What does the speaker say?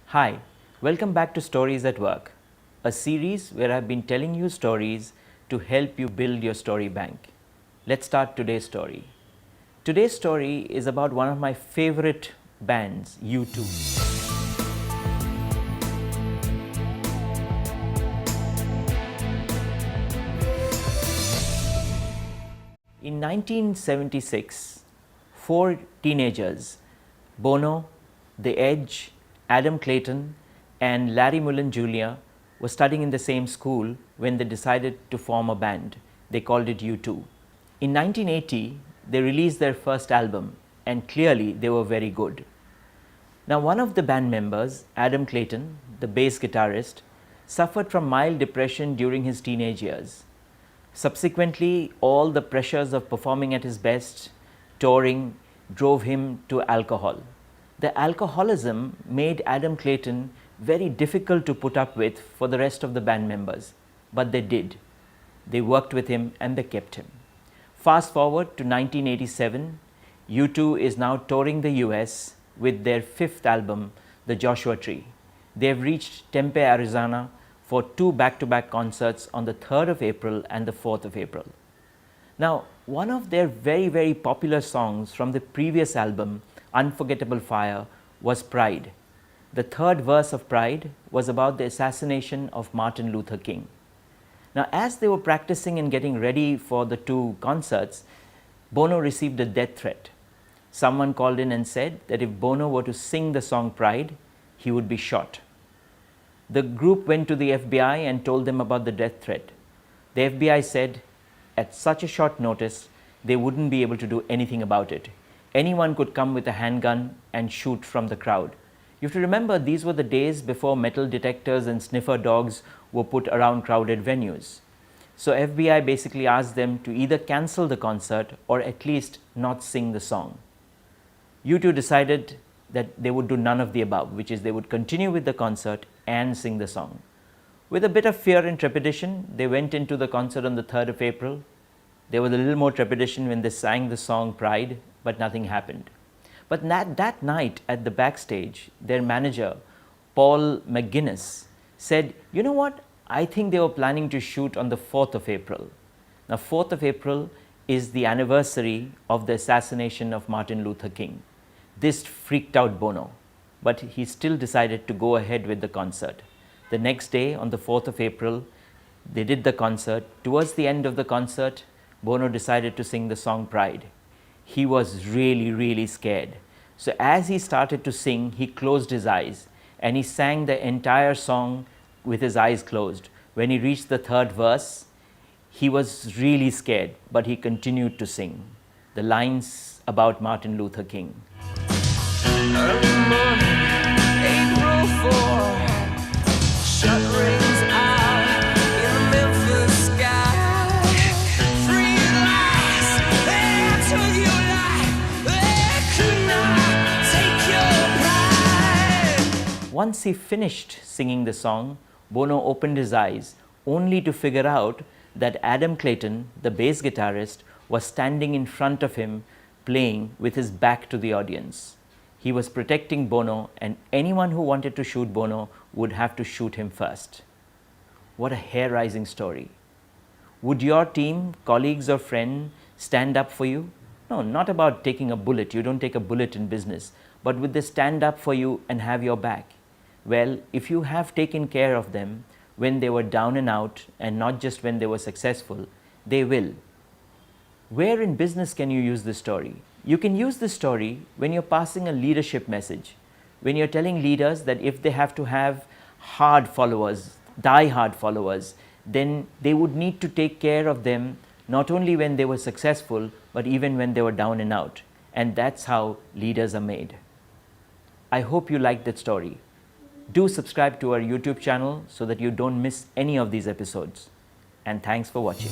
Hi, welcome back to Stories at Work, a series where I've been telling you stories to help you build your story bank. Let's start today's story. Today's story is about one of my favorite bands, U2. In 1976, four teenagers, Bono, The Edge, Adam Clayton, and Larry Mullen Jr. were studying in the same school when they decided to form a band. They called it U2. In 1980, they released their first album, and clearly they were very good. Now, one of the band members, Adam Clayton, the bass guitarist, suffered from mild depression during his teenage years. Subsequently, all the pressures of performing at his best, touring, drove him to alcohol. The alcoholism made Adam Clayton very difficult to put up with for the rest of the band members, but they did. They worked with him and they kept him. Fast forward to 1987, U2 is now touring the US with their fifth album, The Joshua Tree. They have reached Tempe, Arizona for two back-to-back concerts on the 3rd of April and the 4th of April. Now, one of their very popular songs from the previous album, Unforgettable Fire, was Pride. The third verse of Pride was about the assassination of Martin Luther King. Now, as they were practicing and getting ready for the two concerts, Bono received a death threat. Someone called in and said that if Bono were to sing the song Pride, he would be shot. The group went to the FBI and told them about the death threat. The FBI said at such a short notice, they wouldn't be able to do anything about it. Anyone could come with a handgun and shoot from the crowd. You have to remember, these were the days before metal detectors and sniffer dogs were put around crowded venues. So FBI basically asked them to either cancel the concert or at least not sing the song. U2 decided that they would do none of the above, which is they would continue with the concert and sing the song. With a bit of fear and trepidation, they went into the concert on the 3rd of April. There was a little more trepidation when they sang the song Pride, but nothing happened. But that night at the backstage, their manager, Paul McGuinness, said, you know what, I think they were planning to shoot on the 4th of April. Now, 4th of April is the anniversary of the assassination of Martin Luther King. This freaked out Bono, but he still decided to go ahead with the concert. The next day, on the 4th of April, they did the concert. Towards the end of the concert, Bono decided to sing the song Pride. He was really scared. So as he started to sing, he closed his eyes and he sang the entire song with his eyes closed. When he reached the third verse, he was really scared, but he continued to sing the lines about Martin Luther King. Early morning, April 4, shut rings out in the Memphis sky. Three lies, they took your life, they could not take your pride. Once he finished singing the song, Bono opened his eyes only to figure out that Adam Clayton, the bass guitarist, was standing in front of him playing with his back to the audience. He was protecting Bono, and anyone who wanted to shoot Bono would have to shoot him first. What a hair-raising story. Would your team, colleagues or friend stand up for you? No, not about taking a bullet. You don't take a bullet in business. But would they stand up for you and have your back? Well, if you have taken care of them when they were down and out and not just when they were successful, they will. Where in business can you use this story? You can use this story when you're passing a leadership message, when you're telling leaders that if they have to have hard followers, die-hard followers, then they would need to take care of them not only when they were successful, but even when they were down and out. And that's how leaders are made. I hope you liked that story. Do subscribe to our YouTube channel so that you don't miss any of these episodes. And thanks for watching.